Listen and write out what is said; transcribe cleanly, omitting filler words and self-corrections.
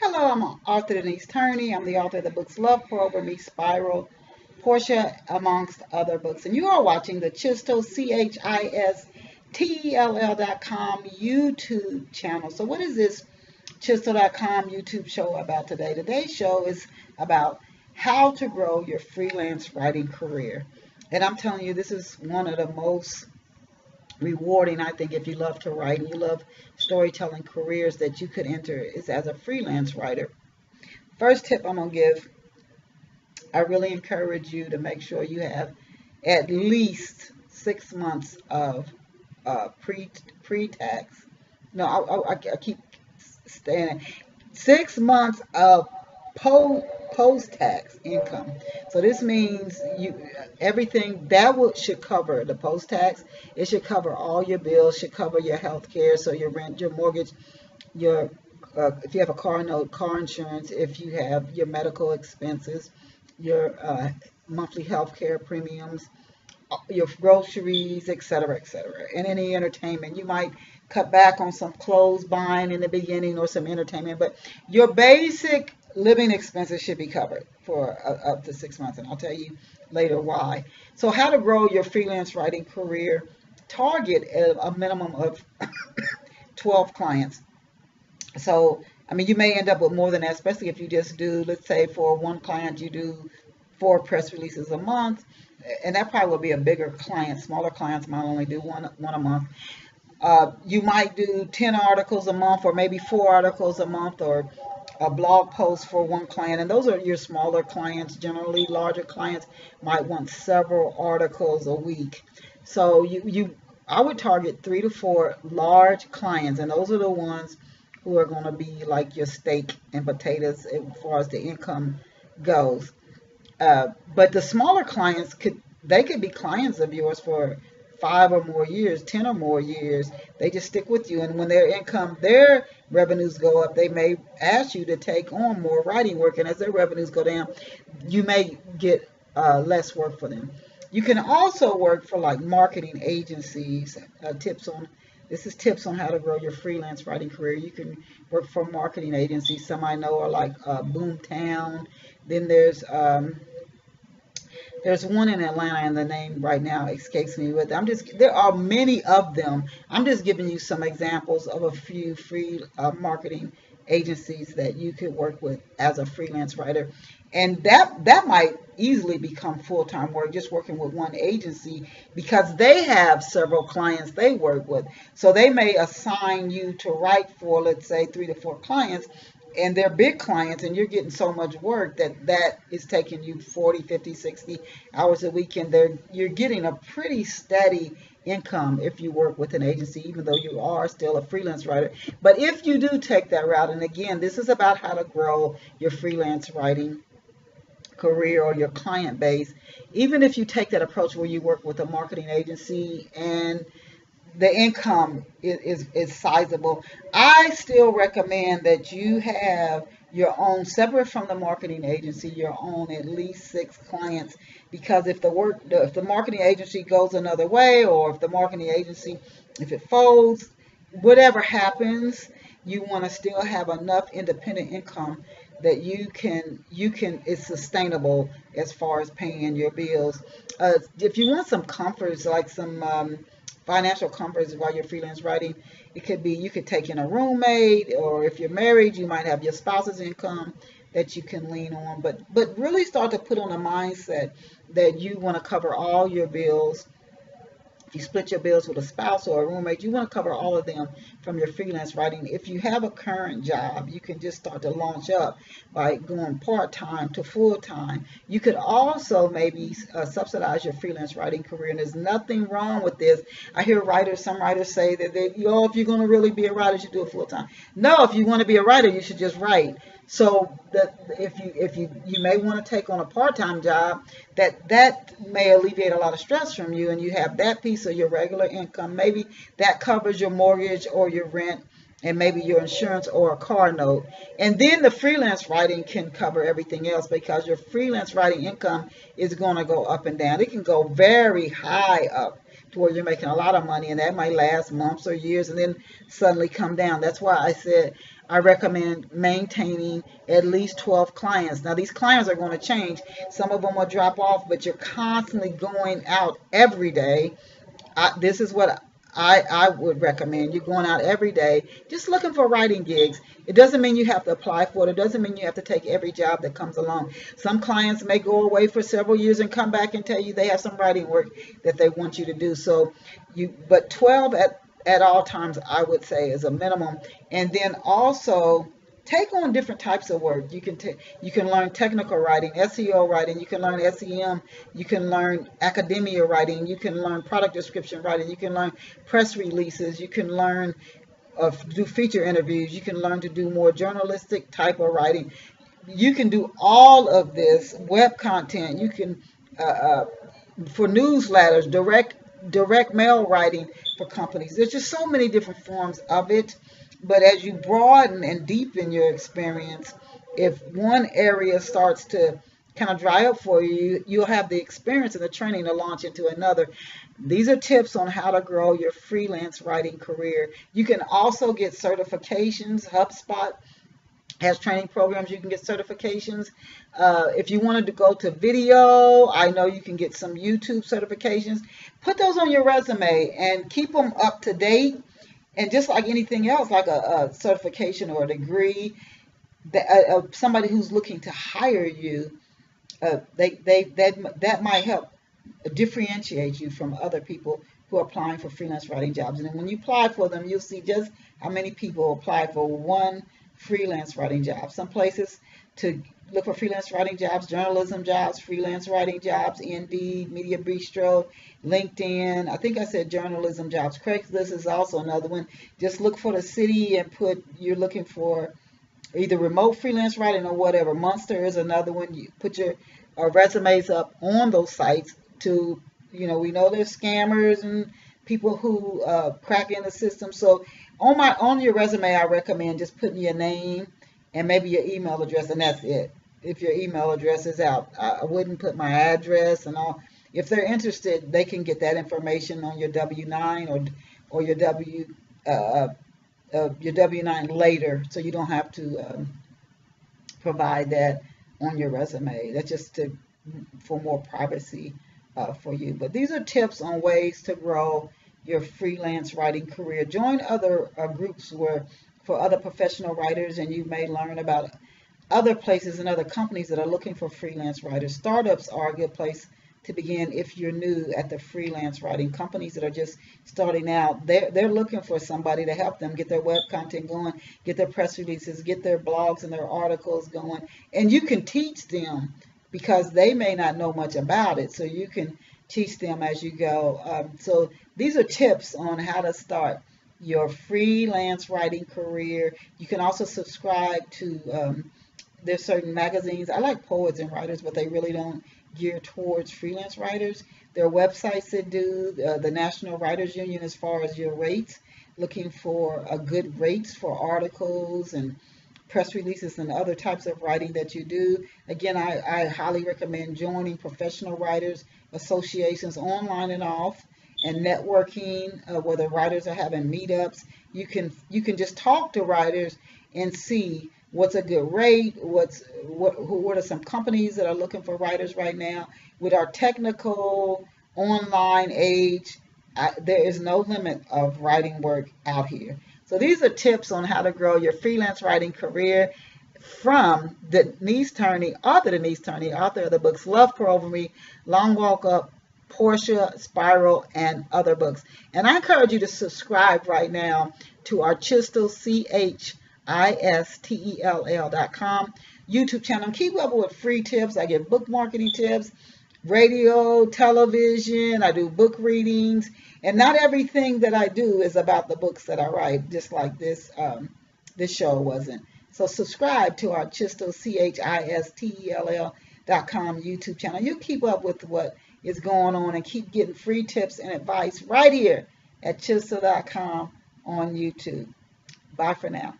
Hello, I'm author Denise Turney. I'm the author of the books Love Pour Over Me, Spiral, Portia, amongst other books. And you are watching the Chistel, CHISTELL.com YouTube channel. So what is this Chistel.com YouTube show about today? Today's show is about how to grow your freelance writing career. And I'm telling you, this is one of the most rewarding, I think, if you love to write and you love storytelling careers that you could enter is as a freelance writer. First tip I'm going to give, I really encourage you to make sure you have at least 6 months of pre-tax. No, I keep saying 6 months of post-tax income. So this means everything that should cover the post-tax. It should cover all your bills, should cover your health care, so your rent, your mortgage, your if you have a car note, car insurance, if you have your medical expenses, your monthly health care premiums, your groceries, etc., etc., and any entertainment. You might cut back on some clothes buying in the beginning or some entertainment, but your basic living expenses should be covered for up to 6 months, and I'll tell you later why. So how to grow your freelance writing career: target a minimum of 12 clients. So, I mean, you may end up with more than that, especially if you just do, let's say for one client, you do 4 press releases a month, and that probably will be a bigger client. Smaller clients might only do one a month. You might do 10 articles a month, or maybe 4 articles a month, or a blog post for one client, and those are your smaller clients. Generally, larger clients might want several articles a week. So I would target 3 to 4 large clients, and those are the ones who are going to be like your steak and potatoes as far as the income goes. But the smaller clients could be clients of yours for 5 or more years, 10 or more years. They just stick with you, and when their revenues go up, they may ask you to take on more writing work, and as their revenues go down, you may get less work for them. You can also work for like marketing agencies. This is tips on how to grow your freelance writing career. You can work for marketing agencies. Some I know are like Boomtown. Then there's one in Atlanta, and the name right now escapes me. But there are many of them. I'm just giving you some examples of a few free marketing agencies that you could work with as a freelance writer, and that might easily become full-time work, just working with one agency, because they have several clients they work with. So they may assign you to write for, let's say, 3 to 4 clients, and they're big clients, and you're getting so much work that is taking you 40, 50, 60 hours a week, and you're getting a pretty steady income if you work with an agency, even though you are still a freelance writer. But if you do take that route, and again, this is about how to grow your freelance writing career or your client base, even if you take that approach where you work with a marketing agency and the income is sizable, I still recommend that you have your own, separate from the marketing agency, your own at least 6 clients, because if the marketing agency goes another way, or if the marketing agency, if it folds, whatever happens, you want to still have enough independent income that you can it's sustainable as far as paying your bills. If you want some comforts, like some financial comforts while you're freelance writing, it could be you could take in a roommate, or if you're married, you might have your spouse's income that you can lean on. But really start to put on a mindset that you want to cover all your bills. If you split your bills with a spouse or a roommate, you want to cover all of them from your freelance writing. If you have a current job, you can just start to launch up by going part-time to full-time. You could also maybe subsidize your freelance writing career, and there's nothing wrong with this. I hear some writers say that if you're going to really be a writer, you should do it full-time. No, if you want to be a writer, you should just write. So that if you may want to take on a part-time job, that may alleviate a lot of stress from you, and you have that piece of your regular income. Maybe that covers your mortgage or your rent, and maybe your insurance or a car note. And then the freelance writing can cover everything else, because your freelance writing income is going to go up and down. It can go very high up to where you're making a lot of money, and that might last months or years and then suddenly come down. That's why I said I recommend maintaining at least 12 clients. Now, these clients are going to change. Some of them will drop off, but you're constantly going out every day. This is what I would recommend. You're going out every day, just looking for writing gigs. It doesn't mean you have to apply for it. It doesn't mean you have to take every job that comes along. Some clients may go away for several years and come back and tell you they have some writing work that they want you to do. So but 12 at all times, I would say, is a minimum. And then also take on different types of work. You can learn technical writing, SEO writing, you can learn SEM, you can learn academia writing, you can learn product description writing, you can learn press releases, you can learn do feature interviews, you can learn to do more journalistic type of writing. You can do all of this web content. You can for newsletters, direct mail writing for companies. There's just so many different forms of it. But as you broaden and deepen your experience, if one area starts to kind of dry up for you, you'll have the experience and the training to launch into another. These are tips on how to grow your freelance writing career. You can also get certifications. HubSpot has training programs. You can get certifications. If you wanted to go to video, I know you can get some YouTube certifications. Put those on your resume and keep them up to date. And just like anything else, like a certification or a degree, somebody who's looking to hire you, that might help differentiate you from other people who are applying for freelance writing jobs. And then when you apply for them, you'll see just how many people apply for one freelance writing job. Some places to look for freelance writing jobs, journalism jobs, freelance writing jobs, Indeed, Media Bistro, LinkedIn. I think I said journalism jobs. Craigslist is also another one. Just look for the city and you're looking for either remote freelance writing or whatever. Monster is another one. You put your resumes up on those sites to, we know there's scammers and people who crack in the system. So on your resume, I recommend just putting your name and maybe your email address, and that's it. If your email address is out, I wouldn't put my address and all. If they're interested, they can get that information on your W-9 or your W-9 later, so you don't have to provide that on your resume. That's just for more privacy for you. But these are tips on ways to grow your freelance writing career. Join other groups for other professional writers, and you may learn about other places and other companies that are looking for freelance writers. Startups are a good place to begin if you're new at the freelance writing. Companies that are just starting out, they're looking for somebody to help them get their web content going, get their press releases, get their blogs and their articles going. And you can teach them because they may not know much about it, so you can teach them as you go. So these are tips on how to start your freelance writing career. You can also subscribe to there's certain magazines. I like Poets and Writers, but they really don't gear towards freelance writers. There are websites that do, the National Writers Union, as far as your rates, looking for good rates for articles and press releases and other types of writing that you do. Again, I highly recommend joining professional writers associations online and off, and networking, where the writers are having meetups. You can just talk to writers and see what's a good rate, what are some companies that are looking for writers right now. With our technical online age, there is no limit of writing work out here. So these are tips on how to grow your freelance writing career from Denise Turney, author of the books Love Pour Over Me, Long Walk Up, Portia, Spiral, and other books. And I encourage you to subscribe right now to our Chistel, CHISTELL.com YouTube channel. Keep up with free tips. I give book marketing tips, radio, television. I do book readings. And not everything that I do is about the books that I write, just like this show wasn't. So subscribe to our Chistel, CHISTELL.com YouTube channel. You'll keep up with what is going on and keep getting free tips and advice right here at Chistel.com on YouTube. Bye for now.